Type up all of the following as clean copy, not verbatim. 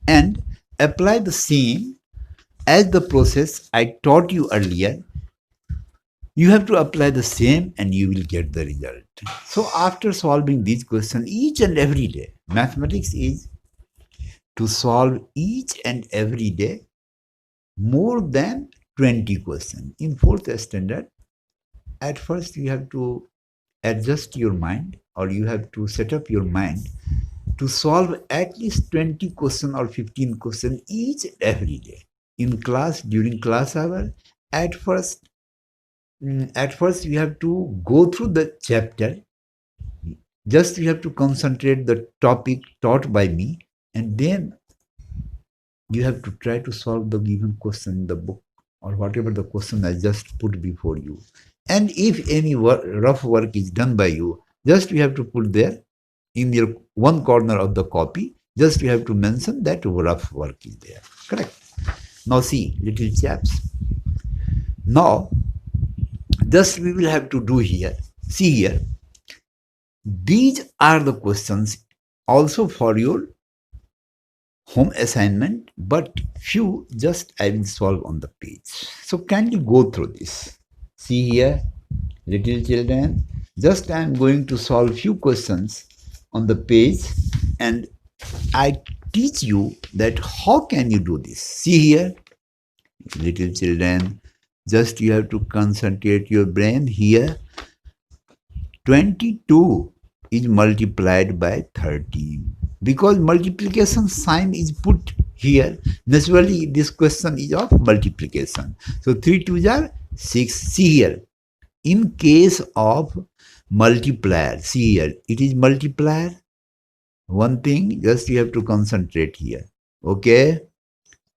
and apply the same as the process I taught you earlier. You have to apply the same and you will get the result. So after solving these questions each and every day, mathematics is to solve each and every day more than 20 questions. In fourth standard, at first you have to adjust your mind, or you have to set up your mind to solve at least 20 questions or 15 questions each and every day. In class, during class hour, at first, you have to go through the chapter. Just you have to concentrate the topic taught by me, and then you have to try to solve the given question in the book, or whatever the question I just put before you. And if any rough work is done by you, just you have to put there in your one corner of the copy, just you have to mention that rough work is there. Correct. Now see, little chaps. Now, just we will have to do here. See here. These are the questions also for your home assignment, but few just I will solve on the page. So kindly go through this. See here, little children, just I am going to solve few questions on the page, and I teach you that how can you do this. See here, little children, just you have to concentrate your brain here. 22 is multiplied by 13. Because multiplication sign is put here, naturally this question is of multiplication. So 3 2s are 6. See here, in case of multiplier, see here, it is multiplier. One thing, just you have to concentrate here. Okay,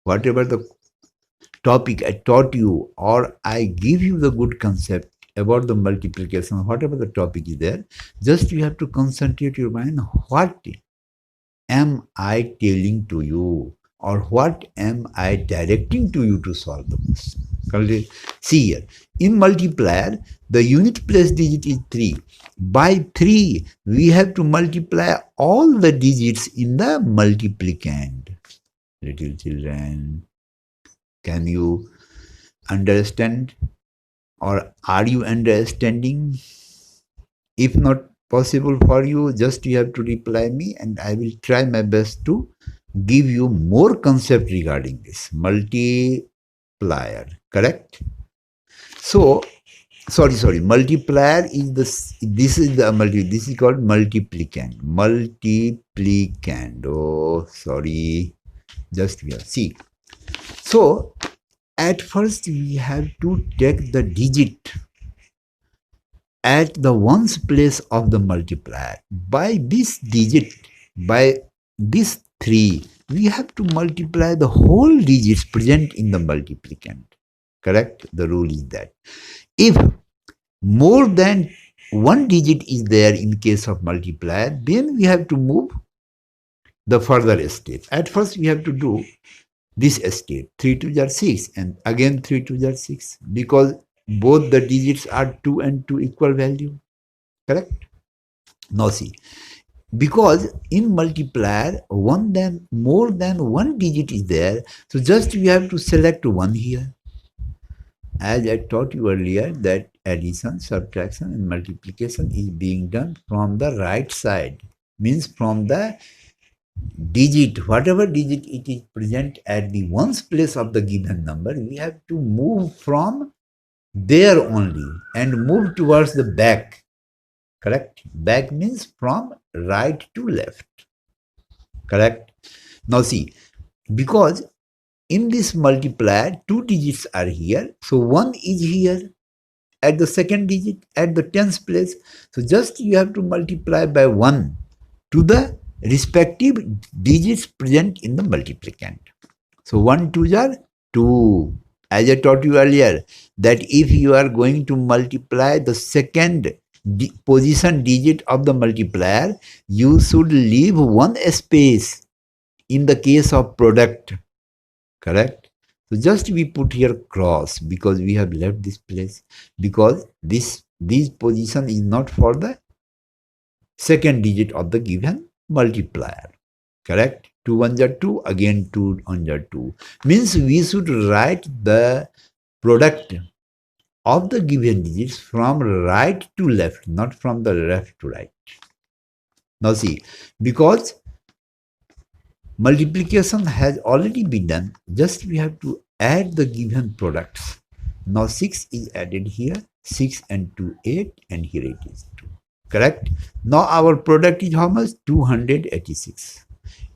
whatever the topic I taught you, or I give you the good concept about the multiplication, whatever the topic is there, just you have to concentrate your mind. What am I telling to you, or what am I directing to you to solve the question? See here, in multiplier, the unit place digit is 3. By 3, we have to multiply all the digits in the multiplicand. Little children, can you understand, or are you understanding? If not possible for you, just you have to reply me, and I will try my best to give you more concept regarding this multiplier. Correct? So sorry, multiplier is this is called multiplicand. Oh, sorry, just here. See, so at first we have to take the digit at the ones place of the multiplier. By this digit, by this 3, we have to multiply the whole digits present in the multiplicand. Correct? The rule is that if more than one digit is there in case of multiplier, then we have to move the further step. At first we have to do this step, 3 2s are 6, and again 3 2s are 6, because both the digits are 2 and 2 equal value. Correct? Now see, because in multiplier more than one digit is there, so just we have to select one here. As I taught you earlier, that addition, subtraction and multiplication is being done from the right side, means from the digit, whatever digit it is present at the ones place of the given number, we have to move from there only and move towards the back. Correct? Back means from right to left. Correct? Now see, because in this multiplier, 2 digits are here, so 1 is here at the second digit at the tens place. So just you have to multiply by 1 to the respective digits present in the multiplicand. So 1 2s are 2. As I taught you earlier, that if you are going to multiply the second position digit of the multiplier, you should leave one space in the case of product. Correct? So just we put here cross, because we have left this place, because this position is not for the second digit of the given multiplier. Correct? 2 1s are 2, again 2 1s are 2. Means we should write the product of the given digits from right to left, not from the left to right. Now see, because multiplication has already been done, just we have to add the given products. Now 6 is added here, 6 and 2, 8, and here it is 2. Correct? Now our product is how much? 286.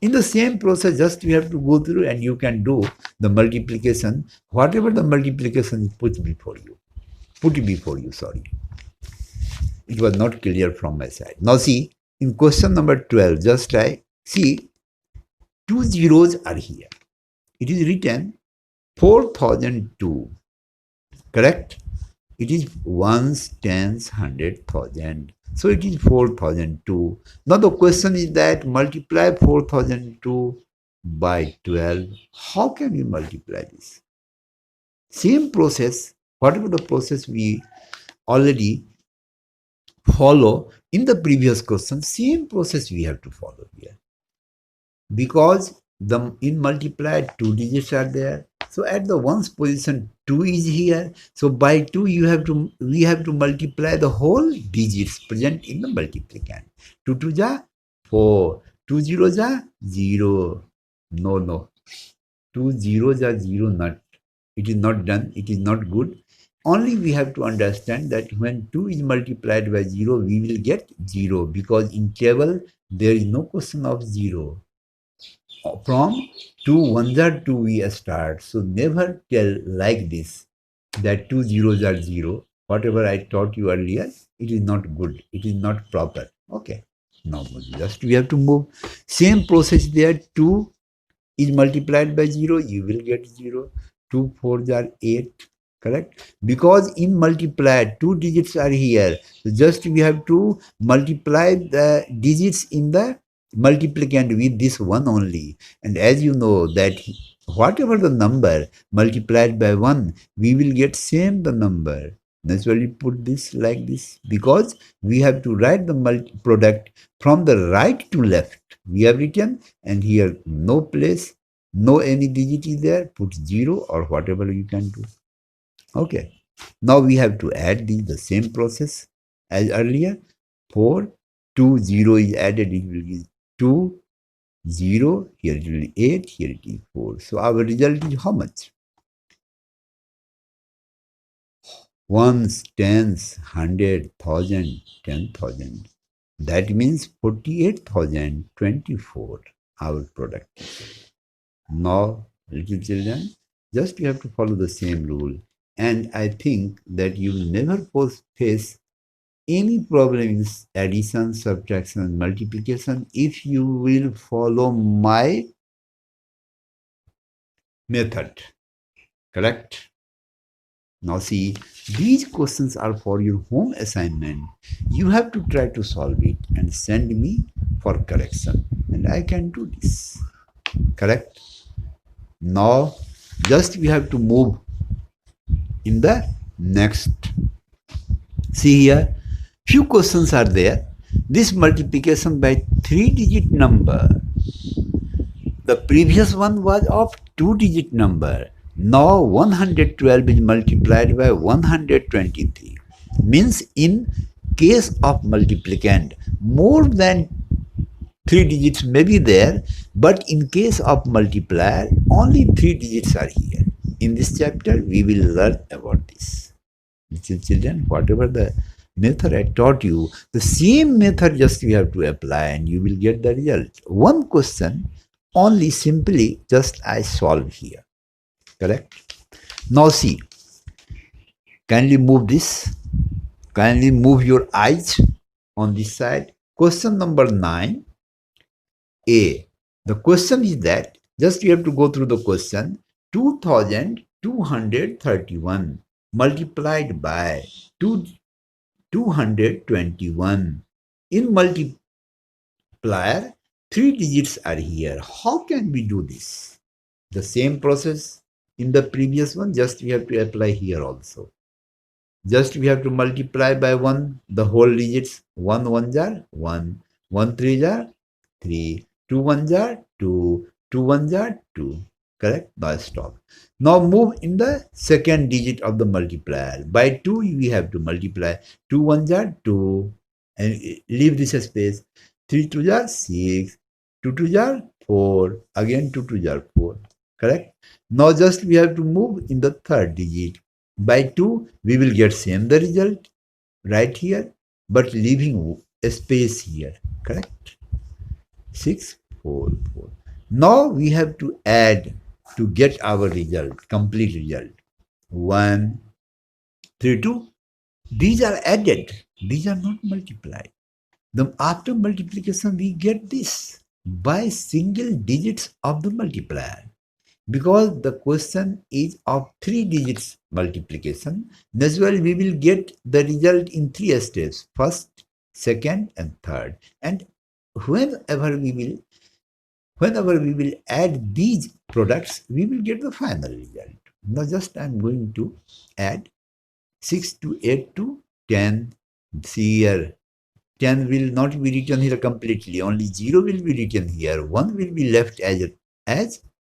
In the same process, just we have to go through and you can do the multiplication, whatever the multiplication is put before you, sorry. It was not clear from my side. Now see, in question number 12, just try, see, 2 zeros are here. It is written 4002. Correct? It is ones, tens, 100,000. So it is 4002. Now the question is that multiply 4002 by 12. How can we multiply this? Same process, whatever the process we already follow in the previous question, same process we have to follow here. Because in multiplied 2 digits are there. So at the ones position 2 is here. So by 2 we have to multiply the whole digits present in the multiplicand. 2 2 ja 4, 2 0 ja 0. No. 2 0 ja 0 not. It is not done. It is not good. Only we have to understand that when 2 is multiplied by 0, we will get 0 because in table there is no question of 0. From 2 1s are 2 we start. So never tell like this that 2 zeros are 0. Whatever I taught you earlier, it is not good. It is not proper. Okay. Now just we have to move. Same process there. 2 is multiplied by 0. You will get 0. 2 4s are 8. Correct? Because in multiplied, 2 digits are here. So just we have to multiply the digits in the multiplicand with this one only. And as you know that whatever the number multiplied by 1, we will get same the number. Naturally put this like this because we have to write the product from the right to left. We have written and here no place, no any digit is there, put 0 or whatever you can do. Okay. Now we have to add the same process as earlier. 4, 2, 0 is added, it will be 2, 0, here it will be 8, here it is 4. So our result is how much? Ones, tens, 100,000, 10,000. That means 48,024 our product. Now, little children, just you have to follow the same rule. And I think that you will never face any problem in addition, subtraction, and multiplication if you will follow my method. Correct? Now see, these questions are for your home assignment. You have to try to solve it and send me for correction. And I can do this. Correct? Now, just we have to move in the next. See here, few questions are there. This multiplication by 3-digit number. The previous one was of 2-digit number. Now 112 is multiplied by 123. Means in case of multiplicand, more than 3 digits may be there, but in case of multiplier, only 3 digits are here. In this chapter, we will learn about this. Little children, whatever the method I taught you, the same method just you have to apply and you will get the result. One question only simply just I solve here. Correct? Now see, kindly move this. Kindly move your eyes on this side. Question number 9. A. The question is that, just you have to go through the question, 2,231 multiplied by 221. In multiplier, 3 digits are here. How can we do this? The same process in the previous one, just we have to apply here also. Just we have to multiply by 1 the whole digits. 1 1s are 1, 1 3s are 3, 2 1s are 2. 2 ones are 2. Correct? Now stop. Now move in the second digit of the multiplier. By 2 we have to multiply. 2 ones are 2. And leave this space. 3 2s are 6. 2 2s are 4. Again 2 2s are 4. Correct? Now just we have to move in the third digit. By 2 we will get same the result right here, but leaving a space here. Correct? 6 4 4. Now we have to add to get our result, complete result. 1 3 2. These are added. These are not multiplied. Then after multiplication we get this by single digits of the multiplier. Because the question is of 3 digits multiplication, naturally we will get the result in 3 steps: first, second, and third. And whenever we will add these products, we will get the final result. Now just I am going to add 6 to 8 to 10. See here, 10 will not be written here completely, only 0 will be written here. 1 will be left as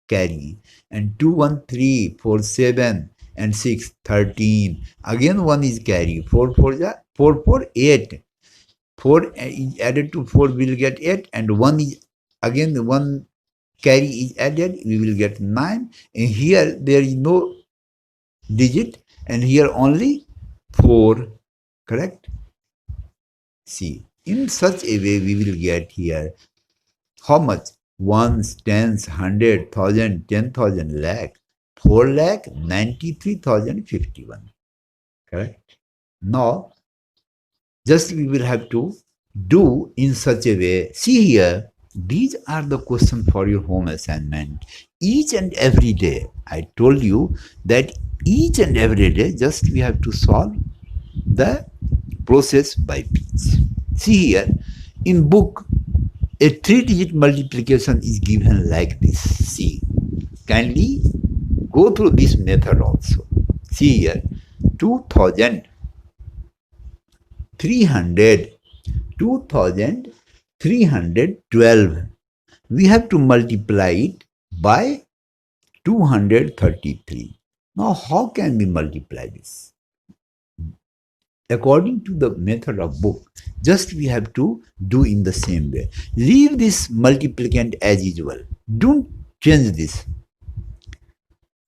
carry, and 2 1 3 4 7 and 6 13. Again 1 is carry. 4 4 8. 4 is added to 4 will get 8, and 1 is again 1 carry is added, we will get 9. And here there is no digit, and here only 4. Correct? See, in such a way we will get here how much? Ones, tens, 100, 1000, 10,000, lakh, 4,93,051. Correct? Now, just we will have to do in such a way. See here, these are the questions for your home assignment. Each and every day, I told you that each and every day, just we have to solve the process by piece. See here, in book, a 3-digit multiplication is given like this. See, kindly go through this method also. See here, 2,312. We have to multiply it by 233. Now, how can we multiply this? According to the method of book, just we have to do in the same way. Leave this multiplicand as usual. Don't change this.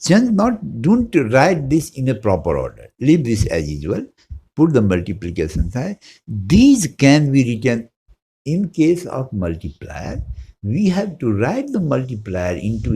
Don't write this in a proper order. Leave this as usual. Put the multiplication side. These can be written in case of multiplier. We have to write the multiplier into